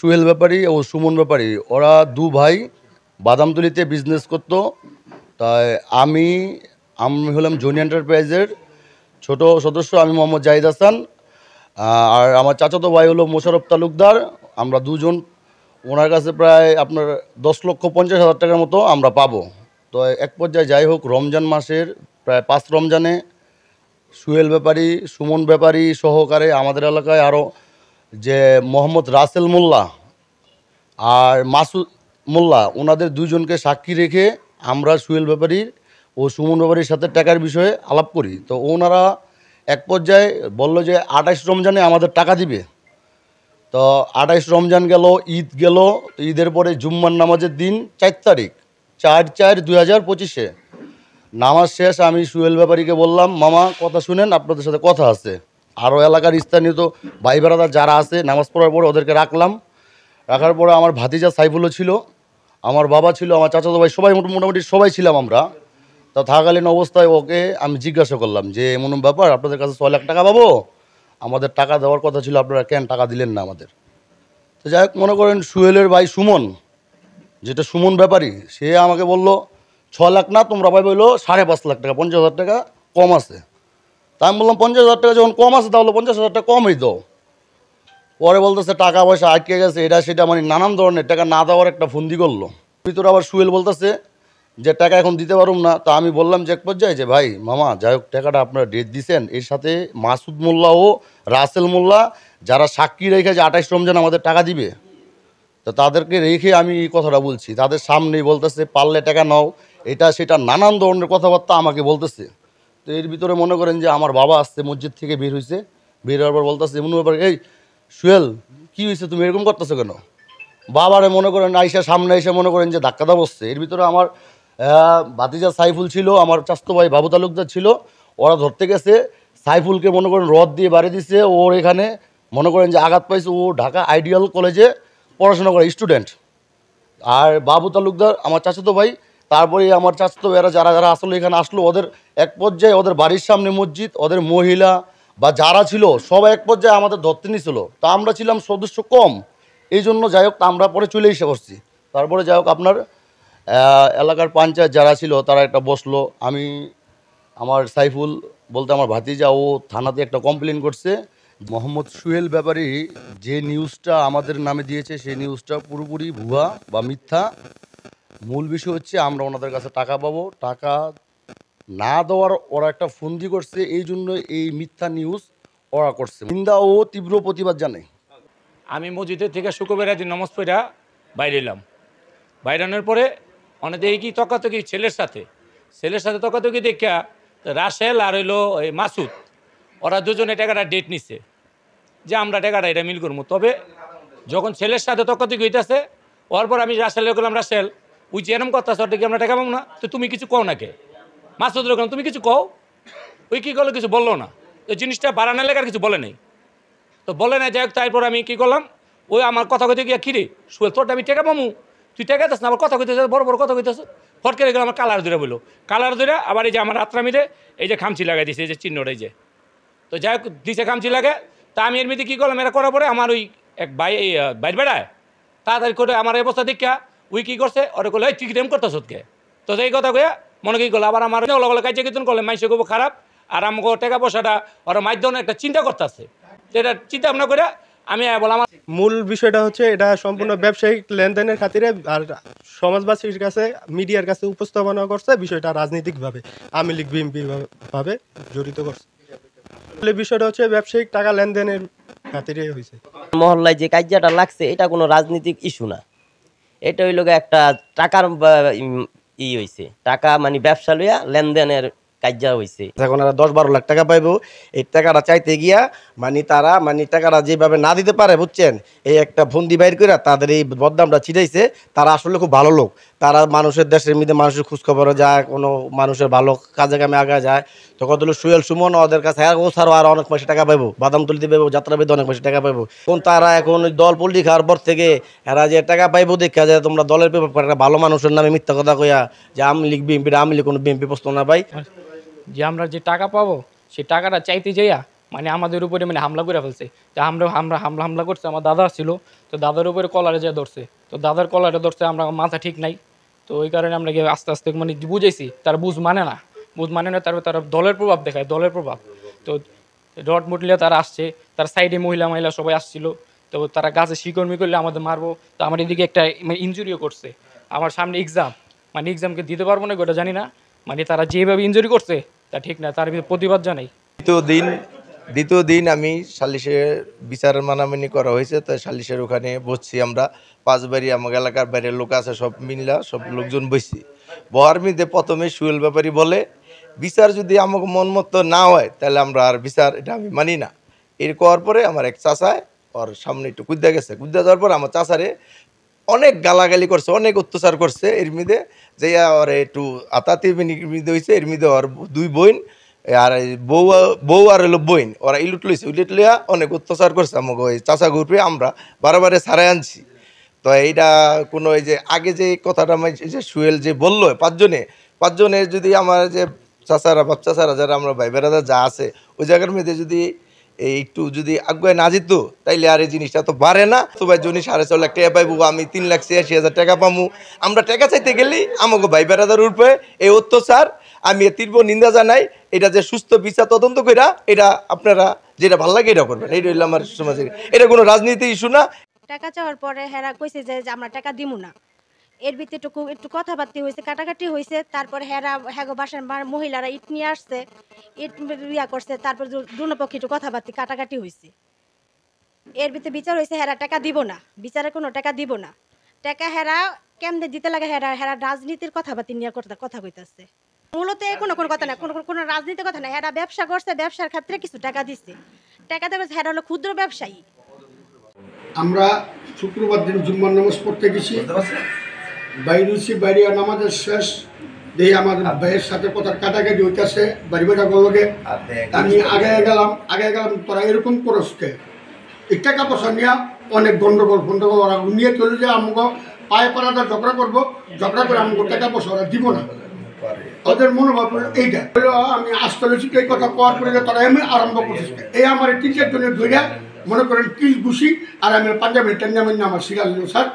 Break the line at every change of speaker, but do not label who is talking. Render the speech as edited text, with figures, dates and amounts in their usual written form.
সুহেল ব্যাপারী ও সুমন ব্যাপারী ওরা দু ভাই বাদামতলিতে বিজনেস করতো। তাই আমি আমি হলাম জনি এন্টারপ্রাইজের ছোট সদস্য। আমি মোহাম্মদ জাহিদ হাসান, আর আমার চাচাতো ভাই হলো মোশাররফ তালুকদার। আমরা দুজন ওনার কাছে প্রায় আপনার 10,50,000 টাকার মতো আমরা পাবো। তো এক পর্যায়ে যাই হোক, রমজান মাসের প্রায় 5 রমজানে সুহেল ব্যাপারী, সুমন ব্যাপারী সহকারে আমাদের এলাকায় আরও যে মোহাম্মদ রাসেল মোল্লা আর মাসুদ মোল্লা, ওনাদের দুজনকে সাক্ষী রেখে আমরা সুহেল ব্যাপারীর ও সুমন ব্যাপারীর সাথে টাকার বিষয়ে আলাপ করি। তো ওনারা এক পর্যায়ে বলল যে 28 রমজানে আমাদের টাকা দিবে। তো 28 রমজান গেল, ঈদ গেল। তো ঈদের পরে জুম্মার নামাজের দিন 4 তারিখ 4/4/2025 নামাজ শেষ, আমি সুহেল ব্যাপারীকে বললাম, মামা কথা শুনেন, আপনাদের সাথে কথা আছে। আরও এলাকার স্থানীয় তো ভাই বেড়াদার যারা আছে নামাজ পড়ার পরে ওদেরকে রাখলাম। রাখার পরে আমার ভাতিজা সাইফুলও ছিল, আমার বাবা ছিল, আমার চাচাতো ভাই, সবাই মোটামুটি সবাই ছিলাম আমরা। তা থাকাকালীন অবস্থায় ওকে আমি জিজ্ঞাসা করলাম যে এমন ব্যাপার, আপনাদের কাছে 6 লাখ টাকা পাবো, আমাদের টাকা দেওয়ার কথা ছিল, আপনারা কেন টাকা দিলেন না আমাদের? তো যাই হোক, মনে করেন সুহেলের ভাই সুমন, যেটা সুমন ব্যাপারী, সে আমাকে বললো 6 লাখ না, তোমরা পাইবে হইলো 5.5 লাখ টাকা, 50,000 টাকা কম আছে। তা আমি বললাম 50,000 টাকা যখন কম আছে তাহলে 50,000 টাকা কমই দাও। পরে বলতেছে টাকা পয়সা আটকে গেছে, এটা সেটা, মানে নানান ধরনের টাকা না দেওয়ার একটা ফন্দি করলো। ভিতরে আবার সুহেল বলতেছে যে টাকা এখন দিতে পারুম না। তা আমি বললাম যে এক পর্যায়ে যে ভাই মামা, যাই হোক টাকাটা আপনারা ডেট দিছেন, এর সাথে মাসুদ মোল্লা ও রাসেল মোল্লা যারা সাক্ষী রেখে যে 28 রমজান আমাদের টাকা দিবে, তো তাদেরকে রেখে আমি এই কথাটা বলছি, তাদের সামনেই বলতেছে পারলে টাকা নাও, এটা সেটা নানান ধরনের কথাবার্তা আমাকে বলতেছে। তো এর ভিতরে মনে করেন যে আমার বাবা আসছে, মসজিদ থেকে বের হয়েছে, বের হওয়ার পর বলতেছে এমন ব্যাপার, এই সুহেল কী হয়েছে, তুমি এরকম করতেছো কেন? বাবারে মনে করেন আইসা সামনে এসে মনে করেন যে ধাক্কাটা বসছে। এর ভিতরে আমার ভাতিজা সাইফুল ছিল, আমার চাচতো ভাই বাবু তালুকদার ছিল, ওরা ধরতে গেছে। সাইফুলকে মনে করেন রড দিয়ে বাড়ি দিছে, ওর এখানে মনে করেন যে আঘাত পাইছে। ও ঢাকা আইডিয়াল কলেজে পড়াশোনা করে স্টুডেন্ট। আর বাবু তালুকদার আমার চাচাতো ভাই, তারপরে আমার চাচাতো ভাইয়েরা যারা যারা আসলে এখানে আসলো, ওদের এক পর্যায়ে ওদের বাড়ির সামনে মসজিদ, ওদের মহিলা বা যারা ছিল সবাই এক পর্যায়ে আমাদের ধরতে নিয়েছিল। তা আমরা ছিলাম সদস্য কম, এই জন্য যাই হোক আমরা পরে চলে এসে করছি। তারপরে যাই হোক আপনার এলাকার পঞ্চায়েত যারা ছিল তারা একটা বসলো। আমি আমার সাইফুল বলতে আমার ভাতিজা, ও থানাতে একটা কমপ্লেন করছে। মোহাম্মদ সুহেল ব্যাপারী যে নিউজটা আমাদের নামে দিয়েছে সেই নিউজটা পুরোপুরি ভুয়া বা মিথ্যা। মূল বিষয় হচ্ছে আমরা ওনাদের কাছে টাকা পাবো, টাকা না দেওয়ার ওরা একটা ফন্দি করছে, এই জন্য এই মিথ্যা নিউজ ওরা করছে। নিন্দা ও তীব্র প্রতিবাদ জানাই।
আমি মসজিদের থেকে শুক্রবার দিন নামাজ পড়া বাইরে এলাম। বাইরানোর পরে অনেকে কি তকাতকি ছেলের সাথে তকাতকি দেখা রাসেল আর হইলো এই মাসুদ, ওরা দুজনে টাকাটা ডেট নিচ্ছে যে আমরা টাকাটা এটা মিল করবো। তবে যখন ছেলের সাথে তকাতকি হইতেছে, ওর পর আমি রাসেলের করলাম, রাসেল ওই যে এরম কথা সরটা কি আমরা টাকা পাবো না, তো তুমি কিছু কও না কে? মাসুদের করলাম তুমি কিছু কও, ওই কী করলো, কিছু বললো না। তো জিনিসটা বাড়ানোর লেগে আর কিছু বলে নেই, তো বলে না। যাই হোক, তারপর আমি কী করলাম, ওই আমার কথা কইতে গিয়া কিরে সুহেল তোরটা আমি টাকা পাবো, তুই টাকা দিস না, আমার কথা কইতেছ, বড় বড় কথা কইতেছ। ফট করে গেলে আমার কালার ধরে বললো, কালার ধরে আবার এই যে আমার রাত্রামিরে এই যে খামচি লাগাই দিছে, এই যে চিহ্নটা, এই যে। তো যাই হোক দিছে খামচি লাগে। তা আমি এর মধ্যে কী করলাম, এরা করার পরে আমার ওই এক ভাই এই বাইর বেড়ায় তাড়াতাড়ি করে আমার এই অবস্থা দেখা ওই কী করছে, ওরা করলো এই তুই কি করতে সৎকে। তো এই কথা কয়ে মনে কী করলো, আবার আমার কাজে কীর্তন করলে মাইসে খুব খারাপ, আর আমাকে টাকা পয়সাটা ওরা মাধ্যমে একটা চিন্তা করতেছে। এটা চিন্তা ভাবনা করে আমি বললাম আমার
মূল বিষয়টা হচ্ছে এটা সম্পূর্ণ ব্যবসায়িক লেনদেনের খাতিরে আর সমাজবাসীর কাছে, মিডিয়ার কাছে উপস্থাপনা করছে বিষয়টা রাজনৈতিকভাবে, আওয়ামী লীগ বিএনপি ভাবে জড়িত করছে। বিষয়টা হচ্ছে ব্যবসায়িক টাকা লেনদেনের খাতিরে হয়েছে।
মহল্লায় যে কাজিয়াটা লাগছে এটা কোনো রাজনৈতিক ইস্যু না, এটা হইল একটা টাকার হয়েছে, টাকা মানে ব্যবসা লইয়া লেনদেনের কাজিয়া হয়েছে।
এখন এরা 10-12 লাখ টাকা পাইবো, এই টাকাটা চাইতে গিয়া তারা টাকাটা যেভাবে না দিতে পারে, বুঝছেন, এই একটা ফন্দি বাইর করে তাদের এই বদনামটা ছিটাইছে। তারা আসলে খুব ভালো লোক, তারা মানুষের দেশের মধ্যে মানুষের খোঁজখবরে যায়, কোনো মানুষের ভালো কাজে কামে আগা যায়। তো কত হলো সুহেল সুমন ওদের কাছে ও ছাড়াও আর অনেক পয়সা টাকা পাইবো, বাদামতলিতে পাইবো, যাত্রাবাড়িতে অনেক পয়সা টাকা পাইবো। কোন তারা এখন ওই দল পল্টি খাওয়ার পর থেকে এরা যে টাকা পাইবো দেখা যায় তোমরা দলের পেপার একটা ভালো মানুষের নামে মিথ্যা কথা কইয়া যে আওয়ামী লীগ বিএনপি, আওয়ামী লীগ কোনো বিএনপি প্রস্তাব না পাই,
যে আমরা যে টাকা পাবো সেই টাকাটা চাইতে যাইয়া মানে আমাদের উপরে মানে হামলা করে ফেলছে। তো আমরা হামলা করছে, আমার দাদা ছিল, তো দাদার উপরে কলারে যেয়ে ধরছে, তো দাদার কলারে ধরছে, আমরা মাথা ঠিক নাই, তো ওই কারণে আমরা গিয়ে আস্তে আস্তে মানে বুঝাইছি, তারা বুঝ মানে না, তারপর তারা দলের প্রভাব দেখায়, দলের প্রভাব। তো রড মুটলে তারা আসছে, তার সাইডে মহিলা সবাই আসছিল, তো তারা গাছে শিকড় করলে আমাদের মারবো। তো আমার এদিকে একটা মানে ইনজুরিও করছে, আমার সামনে এক্সাম, মানে এক্সামকে দিতে পারবো না ওটা জানি না, মানে তারা যেভাবে ইনজুরি করছে তা ঠিক না, তার প্রতিবাদ জানাই।
দ্বিতীয় দিন আমি সালিশের বিচার মানামানি করা হয়েছে, তো সালিশের ওখানে বসছি আমরা 5 বাড়ি, আমার এলাকার বাইরের লোক আছে, সব মিল্লা সব লোকজন বসছি। বহার মধ্যে প্রথমে সুয়েল ব্যাপারী বলে, বিচার যদি আমাকে মন মতো না হয় তাহলে আমরা আর বিচার এটা আমি মানি না। এর করার পরে আমার এক চাচায় ওর সামনে একটু কুদ্দা গেছে, কুদ্দা যাওয়ার পর আমার চাচারে অনেক গালাগালি করছে, অনেক অত্যাচার করছে। এর মধ্যে যে ওর একটু আতাতি মধ্যে হয়েছে, এর মধ্যে ওর 2 বোন আর বউ আর হলো বোন, ওরা ইলুট লইয়া অনেক অত্যাচার করছে আমাকে ওই চাচা গ্রুপে। আমরা বারে সারাই আনছি। তো এইটা কোনো এই যে আগে যে কথাটা আমি যে সুয়েল যে বললো 5 জনে যদি আমার যে চাচারা বাপ চাচারা যারা আমরা ভাই বেড়াদা যা আছে ওই জায়গার মধ্যে যদি একটু যদি আগুয়ে না যেত তাইলে আর এই জিনিসটা তো বাড়ে না। তো ভাই জনি 4.5 লাখ টাকা পাইবো, আমি 3,86,000 টাকা পাবো। আমরা টাকা চাইতে গেলেই আমাকে ভাই বেড়াদার উপরে এই অত্যাচার আমি তীব্র নিন্দা জানাই। এটা যে সুস্থ বিচার তদন্ত কইরা এটা আপনারা যেটা ভালো লাগে এটা করবেন, এইটা হইলো আমার সমাজের, এটা কোনো রাজনীতি ইস্যু না।
টাকা চাওয়ার পরে হেরা কইছে যে আমরা টাকা দিমু না, এর ভিতরে একটু কথাবার্তা হয়েছে, কাটাকাটি হয়েছে। তারপর হেরা হ্যাগো বাসার মহিলারা ইট নিয়ে আসছে, ইট করছে, তারপর দুনো পক্ষে একটু কথাবার্তা কাটাকাটি হয়েছে। এর ভিতরে বিচার হয়েছে হেরা টাকা দিব না, বিচারে কোনো টাকা দিব না। টাকা হেরা কেমনে দিতে লাগে, হেরা রাজনীতির কথাবার্তা নিয়ে কথা কইতাছে। মূলত কোনো কথা না, কোনো রাজনীতির কথা না। হেরা ব্যবসা করছে, ব্যবসার ক্ষেত্রে কিছু টাকা দিচ্ছে, টাকা দেবে। হেরা হলো ক্ষুদ্র ব্যবসায়ী।
আমরা শুক্রবার দিন জুম্মার নামাজ পড়তে গেছি, বাইরে নামাজের শেষ দিয়ে আমাদের ভাইয়ের সাথে কথা কাটাকাটি হইতেছে বাড়ি লগে। আমি আগে গেলাম তোরা এরকম করসকে এই টাকা পয়সা নিয়ে অনেক গন্ডগোল ওরা নিয়ে চলে যায়। আমাকে পায়ে পাড়াটা ঝগড়া করবো, ঝগড়া করে আমাকে টাকা পয়সা ওরা দিব না। ওদের মনোভাব এইটা হলো। আমি আসতে এই কথা কওয়ার পরে তারা এমনি আরম্ভ করছে, এই আমার 3-4 জনের ধরে মনে করেন কিল ঘুষি, আর আমি পাঞ্জাবের টেন্ডামের আমার সিরাজ স্যার